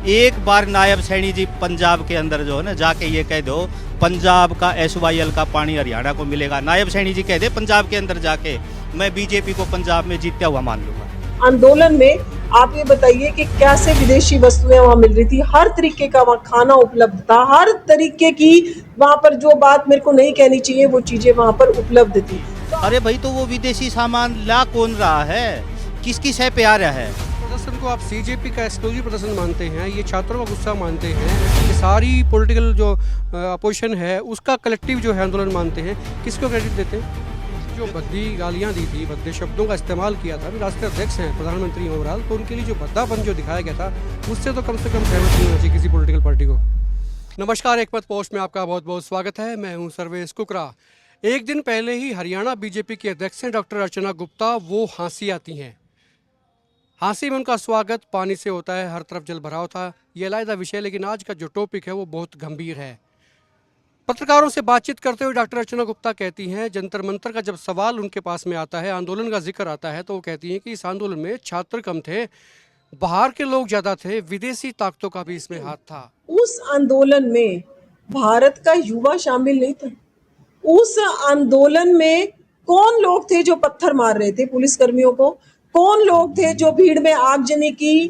एक बार नायब सैनी जी पंजाब के अंदर जो है ना जाके ये कह दो पंजाब का SYL का पानी हरियाणा को मिलेगा, नायब सैनी जी कह दे पंजाब के अंदर जाके, मैं बीजेपी को पंजाब में जीतता हुआ मान लूंगा। आंदोलन में आप ये बताइए कि कैसे विदेशी वस्तुएं वहां मिल रही थी, हर तरीके का वहां खाना उपलब्ध था, हर तरीके की वहां पर जो बात मेरे को नहीं कहनी चाहिए वो चीजें वहां पर उपलब्ध थी। अरे भाई, तो वो विदेशी सामान ला कौन रहा है, किसकी सह पे आ रहा है? प्रदर्शन को आप सीजेपी का एक्सक्लूसिव प्रदर्शन मानते हैं, ये छात्रों का गुस्सा मानते हैं, ये सारी पॉलिटिकल जो अपोजिशन है उसका कलेक्टिव जो है आंदोलन मानते हैं, किसको क्रेडिट देते हैं? जो भद्दी गालियां दी थी, भद्दे शब्दों का इस्तेमाल किया था, राष्ट्रीय अध्यक्ष हैं प्रधानमंत्री ओवरऑल, तो उनके लिए जो भद्दापन जो दिखाया गया था उससे तो कम से कम सहमत नहीं होना चाहिए किसी पॉलिटिकल पार्टी को। नमस्कार, एक मत पोस्ट में आपका बहुत बहुत स्वागत है। मैं हूँ सर्वेश कुकरा। एक दिन पहले ही हरियाणा बीजेपी के अध्यक्ष हैं डॉक्टर अर्चना गुप्ता, वो हाँसी आती हैं। हाँसी में उनका स्वागत पानी से होता है, हर तरफ जल भराव था, ये अलग विषय, लेकिन आज का जो टॉपिक है वो बहुत गंभीर है। पत्रकारों से बातचीत करते हुए डॉक्टर अर्चना गुप्ता कहती हैं, जंतर मंतर का जब सवाल उनके पास में आता है, आंदोलन का जिक्र आता है, तो वो कहती हैं कि इस आंदोलन में छात्र कम थे, बाहर के लोग ज्यादा थे, विदेशी ताकतों का भी इसमें हाथ था। उस आंदोलन में भारत का युवा शामिल नहीं था। उस आंदोलन में कौन लोग थे जो पत्थर मार रहे थे पुलिसकर्मियों को, कौन लोग थे जो भीड़ में आगजनी की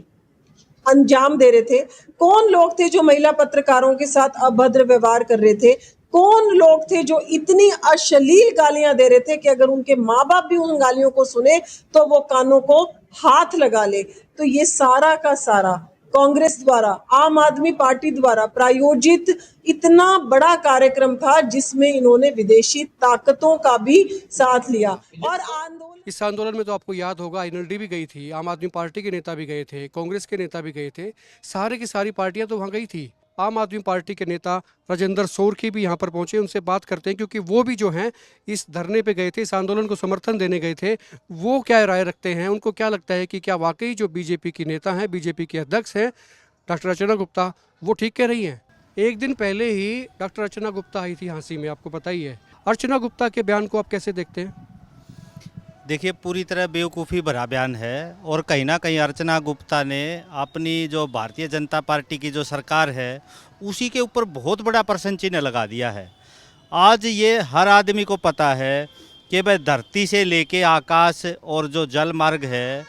अंजाम दे रहे थे, कौन लोग थे जो महिला पत्रकारों के साथ अभद्र व्यवहार कर रहे थे, कौन लोग थे जो इतनी अश्लील गालियां दे रहे थे कि अगर उनके माँ बाप भी उन गालियों को सुने तो वो कानों को हाथ लगा ले। तो ये सारा का सारा कांग्रेस द्वारा, आम आदमी पार्टी द्वारा प्रायोजित इतना बड़ा कार्यक्रम था जिसमें इन्होंने विदेशी ताकतों का भी साथ लिया। और आंदोलन, इस आंदोलन में तो आपको याद होगा एनएलडी भी गई थी, आम आदमी पार्टी के नेता भी गए थे, कांग्रेस के नेता भी गए थे, सारे की सारी पार्टियां तो वहां गई थी। आम आदमी पार्टी के नेता राजेंद्र सोरखी भी यहाँ पर पहुंचे, उनसे बात करते हैं, क्योंकि वो भी जो हैं इस धरने पे गए थे, इस आंदोलन को समर्थन देने गए थे। वो क्या राय रखते हैं, उनको क्या लगता है कि क्या वाकई जो बीजेपी की नेता हैं, बीजेपी के अध्यक्ष हैं डॉक्टर अर्चना गुप्ता, वो ठीक कह रही हैं? एक दिन पहले ही डॉक्टर अर्चना गुप्ता आई थी हाँसी में, आपको पता ही है। अर्चना गुप्ता के बयान को आप कैसे देखते हैं? देखिए, पूरी तरह बेवकूफ़ी भरा बयान है, और कहीं ना कहीं अर्चना गुप्ता ने अपनी जो भारतीय जनता पार्टी की जो सरकार है उसी के ऊपर बहुत बड़ा प्रश्न चिन्ह लगा दिया है। आज ये हर आदमी को पता है कि भाई धरती से लेके आकाश और जो जल मार्ग है,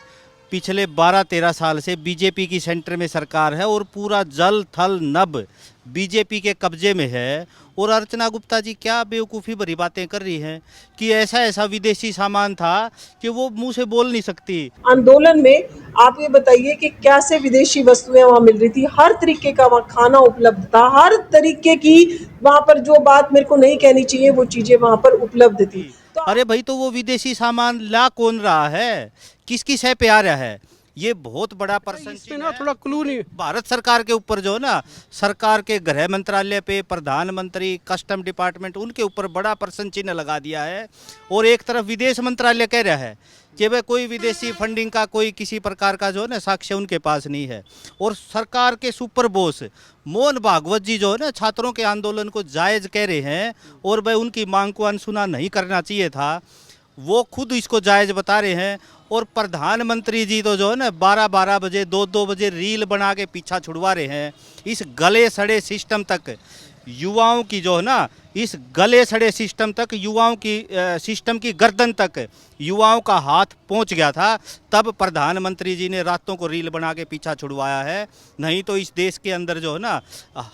पिछले 12-13 साल से बीजेपी की सेंटर में सरकार है और पूरा जल थल नभ बीजेपी के कब्जे में है। और अर्चना गुप्ता जी क्या बेवकूफ़ी भरी बातें कर रही हैं कि ऐसा ऐसा विदेशी सामान था कि वो मुंह से बोल नहीं सकती। आंदोलन में आप ये बताइए कि कैसे विदेशी वस्तुएं वहां मिल रही थी, हर तरीके का वहां खाना उपलब्ध था, हर तरीके की वहां पर जो बात मेरे को नहीं कहनी चाहिए वो चीजें वहां पर उपलब्ध थी। अरे भाई, तो वो विदेशी सामान ला कौन रहा है, किसकी सह पे आ रहा है, ये बहुत बड़ा प्रश्न इसमें चिन्ह ना है। थोड़ा क्लू नहीं। भारत सरकार के ऊपर जो है ना, सरकार के गृह मंत्रालय पे, प्रधानमंत्री, कस्टम डिपार्टमेंट, उनके ऊपर बड़ा प्रश्न चिन्ह लगा दिया है। और एक तरफ विदेश मंत्रालय कह रहा है कि भाई कोई विदेशी फंडिंग का कोई किसी प्रकार का जो है ना साक्ष्य उनके पास नहीं है। और सरकार के सुपर बॉस मोहन भागवत जी जो है ना छात्रों के आंदोलन को जायज़ कह रहे हैं, और भाई उनकी मांग को अनसुना नहीं करना चाहिए था, वो खुद इसको जायज़ बता रहे हैं। और प्रधानमंत्री जी तो जो है ना 12-12 बजे 2-2 बजे रील बना के पीछा छुड़वा रहे हैं। इस गले सड़े सिस्टम तक युवाओं की जो है ना, इस गले सड़े सिस्टम तक युवाओं की सिस्टम की गर्दन तक युवाओं का हाथ पहुंच गया था, तब प्रधानमंत्री जी ने रातों को रील बना के पीछा छुड़वाया है। नहीं तो इस देश के अंदर जो है ना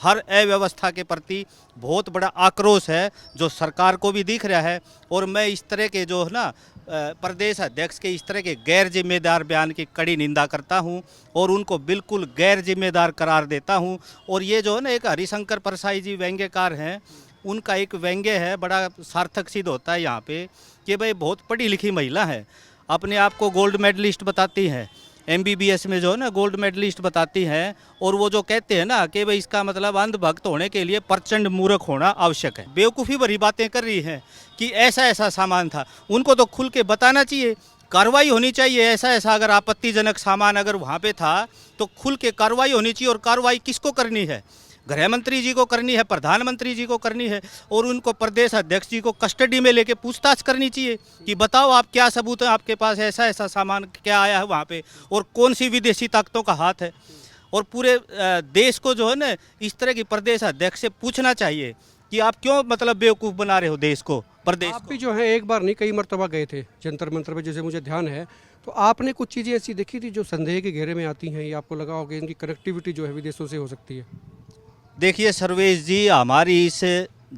हर अव्यवस्था के प्रति बहुत बड़ा आक्रोश है जो सरकार को भी दिख रहा है। और मैं इस तरह के जो है ना प्रदेश अध्यक्ष के इस तरह के गैर जिम्मेदार बयान की कड़ी निंदा करता हूं और उनको बिल्कुल गैर जिम्मेदार करार देता हूं। और ये जो है ना एक हरिशंकर परसाई जी व्यंग्यकार हैं, उनका एक व्यंग्य है, बड़ा सार्थक सिद्ध होता है यहाँ पे कि भाई बहुत पढ़ी लिखी महिला है, अपने आप को गोल्ड मेडलिस्ट बताती हैं, MBBS में जो है ना गोल्ड मेडलिस्ट बताती हैं, और वो जो कहते हैं ना कि भाई इसका मतलब अंधभक्त होने के लिए प्रचंड मूर्ख होना आवश्यक है। बेवकूफ़ी भरी बातें कर रही हैं कि ऐसा ऐसा सामान था, उनको तो खुल के बताना चाहिए, कार्रवाई होनी चाहिए। ऐसा ऐसा अगर आपत्तिजनक सामान अगर वहाँ पे था तो खुल के कार्रवाई होनी चाहिए। और कार्रवाई किसको करनी है? गृह मंत्री जी को करनी है, प्रधानमंत्री जी को करनी है, और उनको प्रदेश अध्यक्ष जी को कस्टडी में लेके पूछताछ करनी चाहिए कि बताओ आप क्या सबूत है आपके पास, ऐसा ऐसा सामान क्या आया है वहाँ पे और कौन सी विदेशी ताकतों का हाथ है। और पूरे देश को जो है ना इस तरह की प्रदेश अध्यक्ष से पूछना चाहिए कि आप क्यों मतलब बेवकूफ़ बना रहे हो देश को, प्रदेश आप को। भी जो है एक बार नहीं कई मरतबा गए थे जंतर मंतर पे, जैसे मुझे ध्यान है, तो आपने कुछ चीज़ें ऐसी देखी थी जो संदेह के घेरे में आती हैं, या आपको लगा होगा इनकी कनेक्टिविटी जो है विदेशों से हो सकती है? देखिए सर्वेश जी, हमारी इस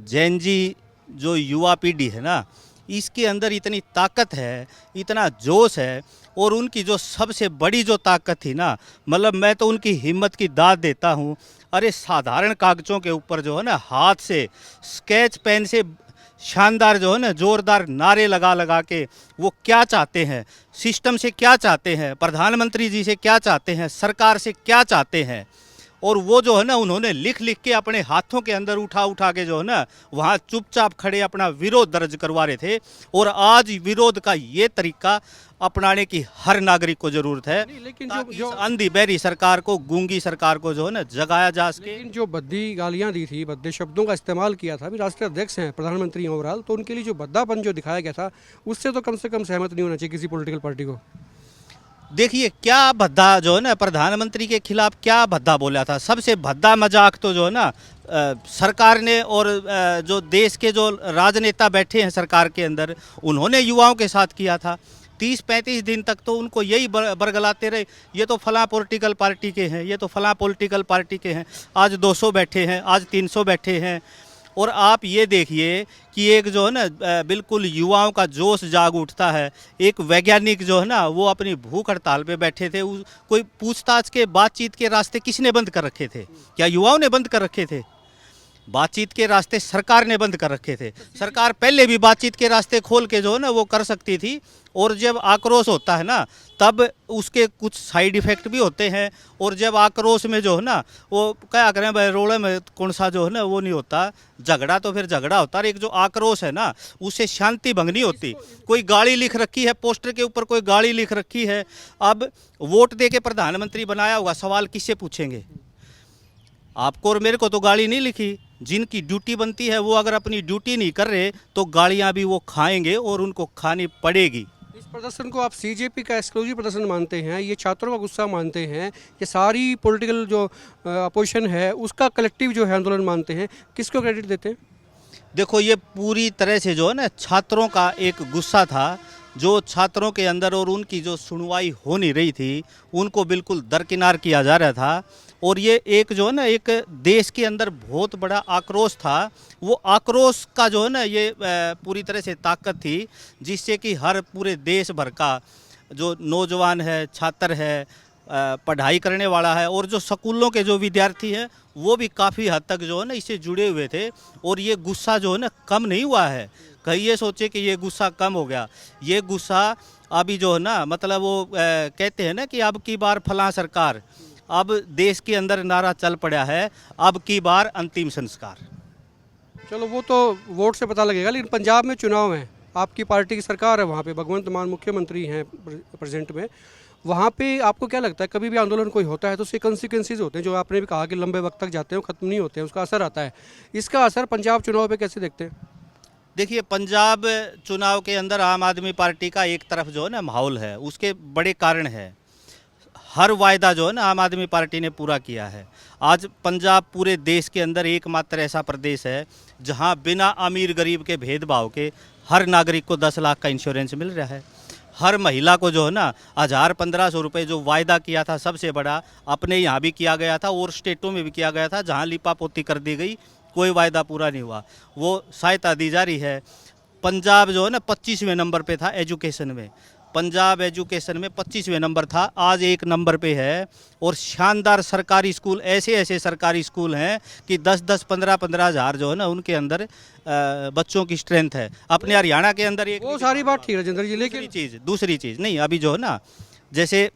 जैन जी जो युवा पीढ़ी है ना, इसके अंदर इतनी ताकत है, इतना जोश है, और उनकी जो सबसे बड़ी जो ताकत थी ना, मतलब मैं तो उनकी हिम्मत की दाद देता हूँ। अरे साधारण कागज़ों के ऊपर जो है ना हाथ से स्केच पेन से शानदार जो है ना जोरदार नारे लगा लगा के वो क्या चाहते हैं, सिस्टम से क्या चाहते हैं, प्रधानमंत्री जी से क्या चाहते हैं, सरकार से क्या चाहते हैं, और वो जो है ना उन्होंने लिख लिख के अपने हाथों के अंदर उठा उठा के जो है ना वहाँ चुपचाप खड़े अपना विरोध दर्ज करवा रहे थे। और आज विरोध का ये तरीका अपनाने की हर नागरिक को जरूरत है, नहीं, लेकिन ताकि जो इस अंधी बहरी सरकार को, गूंगी सरकार को जो है ना जगाया जा सके। लेकिन जो भद्दी गालियां दी थी, भद्दे शब्दों का इस्तेमाल किया था, अभी राष्ट्रीय अध्यक्ष हैं, प्रधानमंत्री हैं ओवरऑल, तो उनके लिए जो भद्दापन जो दिखाया गया था उससे तो कम से कम सहमत नहीं होना चाहिए किसी पॉलिटिकल पार्टी को। देखिए क्या भद्दा जो है ना प्रधानमंत्री के खिलाफ क्या भद्दा बोला था। सबसे भद्दा मजाक तो जो है ना सरकार ने, और जो देश के जो राजनेता बैठे हैं सरकार के अंदर, उन्होंने युवाओं के साथ किया था। 30-35 दिन तक तो उनको यही बरगलाते रहे, ये तो फलां पॉलिटिकल पार्टी के हैं, ये तो फलां पॉलिटिकल पार्टी के हैं। आज 200 बैठे हैं, आज 300 बैठे हैं। और आप ये देखिए कि एक जो है ना बिल्कुल युवाओं का जोश जाग उठता है। एक वैज्ञानिक जो है ना वो अपनी भूख हड़ताल पे बैठे थे, कोई पूछताछ के बातचीत के रास्ते किसने बंद कर रखे थे? क्या युवाओं ने बंद कर रखे थे? बातचीत के रास्ते सरकार ने बंद कर रखे थे। सरकार पहले भी बातचीत के रास्ते खोल के जो है ना वो कर सकती थी, और जब आक्रोश होता है ना तब उसके कुछ साइड इफ़ेक्ट भी होते हैं। और जब आक्रोश में जो है ना वो क्या करें भाई, रोड़े में कौन सा जो है ना वो नहीं होता, झगड़ा तो फिर झगड़ा होता है। एक जो आक्रोश है ना उससे शांति भंग नहीं होती। कोई गाली लिख रखी है पोस्टर के ऊपर, कोई गाली लिख रखी है, अब वोट दे के प्रधानमंत्री बनाया होगा, सवाल किससे पूछेंगे? आपको और मेरे को तो गाली नहीं लिखी। जिनकी ड्यूटी बनती है वो अगर अपनी ड्यूटी नहीं कर रहे तो गालियां भी वो खाएंगे और उनको खानी पड़ेगी। इस प्रदर्शन को आप सीजेपी का एक्सक्लूसिव प्रदर्शन मानते हैं, ये छात्रों का गुस्सा मानते हैं, ये सारी पॉलिटिकल जो अपोजिशन है उसका कलेक्टिव जो है आंदोलन मानते हैं, किसको क्रेडिट देते हैं? देखो ये पूरी तरह से जो है ना छात्रों का एक गुस्सा था, जो छात्रों के अंदर, और उनकी जो सुनवाई हो नहीं रही थी उनको बिल्कुल दरकिनार किया जा रहा था। और ये एक जो है ना एक देश के अंदर बहुत बड़ा आक्रोश था। वो आक्रोश का जो है ना ये पूरी तरह से ताकत थी, जिससे कि हर पूरे देश भर का जो नौजवान है, छात्र है, पढ़ाई करने वाला है, और जो स्कूलों के जो विद्यार्थी हैं वो भी काफ़ी हद तक जो है ना इससे जुड़े हुए थे। और ये गुस्सा जो है ना कम नहीं हुआ है। कहीं ये सोचे कि ये गुस्सा कम हो गया, ये गुस्सा अभी जो है ना मतलब वो कहते हैं ना कि अब की बार फलां सरकार, अब देश के अंदर नारा चल पड़ा है, अब की बार अंतिम संस्कार। चलो वो तो वोट से पता लगेगा, लेकिन पंजाब में चुनाव है, आपकी पार्टी की सरकार है वहाँ पे, भगवंत मान मुख्यमंत्री हैं प्रेजेंट में, वहाँ पे आपको क्या लगता है कभी भी आंदोलन कोई होता है तो उसके कंसिक्वेंसीज होते हैं, जो आपने भी कहा कि लंबे वक्त तक जाते हैं, वो खत्म नहीं होते हैं, उसका असर आता है। इसका असर पंजाब चुनाव पे कैसे देखते हैं? देखिए पंजाब चुनाव के अंदर आम आदमी पार्टी का एक तरफ जो है ना माहौल है, उसके बड़े कारण है। हर वायदा जो है ना आम आदमी पार्टी ने पूरा किया है। आज पंजाब पूरे देश के अंदर एकमात्र ऐसा प्रदेश है जहां बिना अमीर गरीब के भेदभाव के हर नागरिक को 10 लाख का इंश्योरेंस मिल रहा है। हर महिला को जो है ना 1000-1500 रुपये जो वायदा किया था सबसे बड़ा, अपने यहाँ भी किया गया था और स्टेटों में भी किया गया था, जहाँ लिपापोती कर दी गई, कोई वायदा पूरा नहीं हुआ, वो सहायता दी जा रही है। पंजाब जो है ना 25वें नंबर पे था एजुकेशन में, पंजाब एजुकेशन में 25वें नंबर था, आज 1 नंबर पे है। और शानदार सरकारी स्कूल, ऐसे ऐसे सरकारी स्कूल हैं कि 10-10, 15-15 हज़ार जो है ना उनके अंदर बच्चों की स्ट्रेंथ है। अपने हरियाणा के अंदर एक वो सारी बात ठीक है राजेंद्र जी, लेकिन दूसरी चीज़ नहीं, अभी जो है ना जैसे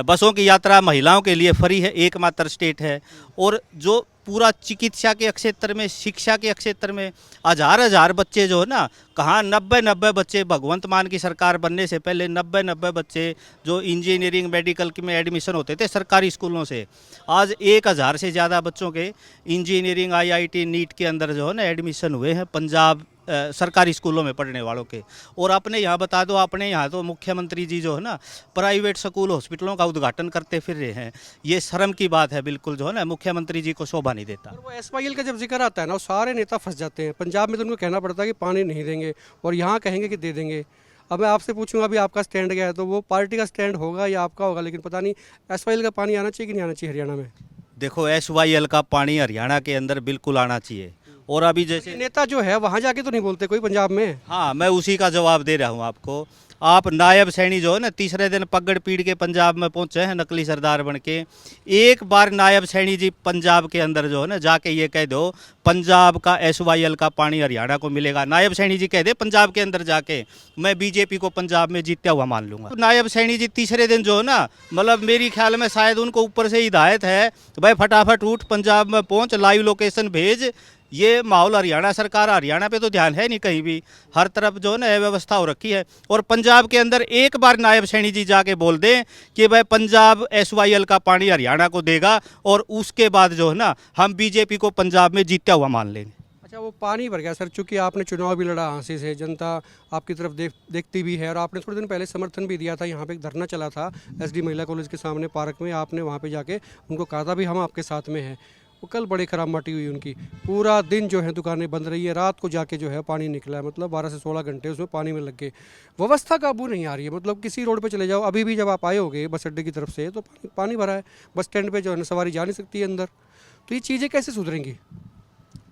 बसों की यात्रा महिलाओं के लिए फ्री है, एकमात्र स्टेट है। और जो पूरा चिकित्सा के क्षेत्र में, शिक्षा के क्षेत्र में हज़ार बच्चे जो है ना, कहाँ 90 बच्चे, भगवंत मान की सरकार बनने से पहले 90 बच्चे जो इंजीनियरिंग मेडिकल में एडमिशन होते थे सरकारी स्कूलों से, आज 1000 से ज़्यादा बच्चों के इंजीनियरिंग IIT नीट के अंदर जो है ना एडमिशन हुए हैं पंजाब सरकारी स्कूलों में पढ़ने वालों के। और अपने यहाँ बता दो, अपने यहाँ तो मुख्यमंत्री जी जो है ना प्राइवेट स्कूल हॉस्पिटलों का उद्घाटन करते फिर रहे हैं। ये शर्म की बात है बिल्कुल, जो है ना मुख्यमंत्री जी को शोभा नहीं देता। और वो SYL का जब जिक्र आता है ना, वो सारे नेता फंस जाते हैं। पंजाब में तो उनको कहना पड़ता है कि पानी नहीं देंगे, और यहाँ कहेंगे कि दे देंगे। अब मैं आपसे पूछूंगा अभी आपका स्टैंड क्या है, तो वो पार्टी का स्टैंड होगा या आपका होगा, लेकिन पता नहीं SYL का पानी आना चाहिए कि नहीं आना चाहिए हरियाणा में। देखो SYL का पानी हरियाणा के अंदर बिल्कुल आना चाहिए। और अभी जैसे नेता जो है वहाँ जाके तो नहीं बोलते कोई पंजाब में। हाँ, मैं उसी का जवाब दे रहा हूँ आपको। आप नायब सैनी जो है ना तीसरे दिन पगड़ पीड़ के पंजाब में पहुंचे हैं नकली सरदार बन के। एक बार नायब सैनी जी पंजाब के अंदर जो है ना जाके ये कह दो पंजाब का SYL का पानी हरियाणा को मिलेगा। नायब सैनी जी कह दे पंजाब के अंदर जाके, मैं बीजेपी को पंजाब में जीतता हुआ मान लूंगा। नायब सैनी जी तीसरे दिन जो है ना, मतलब मेरी ख्याल में शायद उनको ऊपर से हिदायत है, भाई फटाफट उठ पंजाब में पहुँच, लाइव लोकेशन भेज। ये माहौल हरियाणा सरकार, हरियाणा पे तो ध्यान है नहीं कहीं भी, हर तरफ जो है ना व्यवस्था हो रखी है। और पंजाब के अंदर एक बार नायब सैनी जी जाके बोल दें कि भाई पंजाब SYL का पानी हरियाणा को देगा, और उसके बाद जो है ना हम बीजेपी को पंजाब में जीतता हुआ मान लेंगे। अच्छा, वो पानी भर गया सर, चूंकि आपने चुनाव भी लड़ा हांसी से, जनता आपकी तरफ देखती भी है, और आपने थोड़े दिन पहले समर्थन भी दिया था। यहाँ पे एक धरना चला था SD महिला कॉलेज के सामने पार्क में, आपने वहाँ पे जाके उनको कहा था भी हम आपके साथ में हैं। वो कल बड़ी खराब माटी हुई उनकी, पूरा दिन जो है दुकानें बंद रही है, रात को जाके जो है पानी निकला है, मतलब 12 से 16 घंटे उसमें पानी में लग गए। व्यवस्था काबू नहीं आ रही है, मतलब किसी रोड पे चले जाओ, अभी भी जब आप आए होगे बस अड्डे की तरफ से, तो पानी भरा है। बस स्टैंड पे जो है ना सवारी जा नहीं सकती है अंदर। तो ये चीज़ें कैसे सुधरेंगी?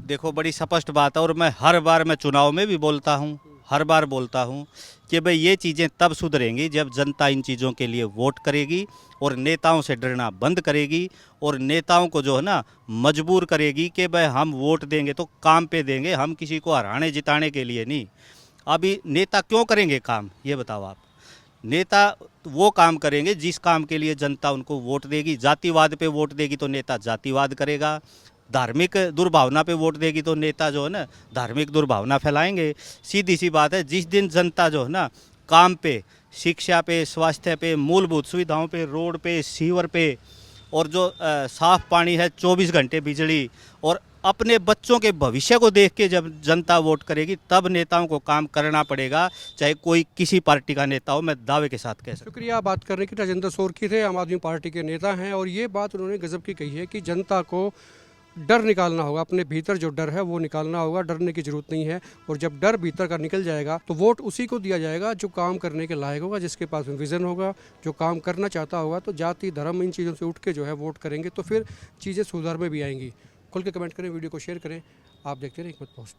देखो बड़ी स्पष्ट बात है, और मैं हर बार मैं चुनाव में भी बोलता हूँ, हर बार बोलता हूँ कि भाई ये चीज़ें तब सुधरेंगी जब जनता इन चीज़ों के लिए वोट करेगी, और नेताओं से डरना बंद करेगी, और नेताओं को जो है ना मजबूर करेगी कि भाई हम वोट देंगे तो काम पे देंगे, हम किसी को हराने जिताने के लिए नहीं। अभी नेता क्यों करेंगे काम, ये बताओ आप। नेता वो काम करेंगे जिस काम के लिए जनता उनको वोट देगी। जातिवाद पे वोट देगी तो नेता जातिवाद करेगा, धार्मिक दुर्भावना पे वोट देगी तो नेता जो है ना धार्मिक दुर्भावना फैलाएंगे। सीधी सी बात है, जिस दिन जनता जो है ना काम पे, शिक्षा पे, स्वास्थ्य पे, मूलभूत सुविधाओं पे, रोड पे, सीवर पे, और जो साफ पानी है, 24 घंटे बिजली, और अपने बच्चों के भविष्य को देख के जब जनता वोट करेगी तब नेताओं को काम करना पड़ेगा, चाहे कोई किसी पार्टी का नेता हो। मैं दावे के साथ कह सकता हूं। शुक्रिया बात करने की। राजेंद्र सोरकी थे, आम आदमी पार्टी के नेता हैं, और ये बात उन्होंने गजब की कही है कि जनता को डर निकालना होगा, अपने भीतर जो डर है वो निकालना होगा। डरने की जरूरत नहीं है, और जब डर भीतर का निकल जाएगा तो वोट उसी को दिया जाएगा जो काम करने के लायक होगा, जिसके पास में विजन होगा, जो काम करना चाहता होगा। तो जाति धर्म इन चीज़ों से उठ के जो है वोट करेंगे तो फिर चीज़ें सुधार में भी आएंगी। खुल के कमेंट करें, वीडियो को शेयर करें। आप देखते रहिए हिकमत पोस्ट।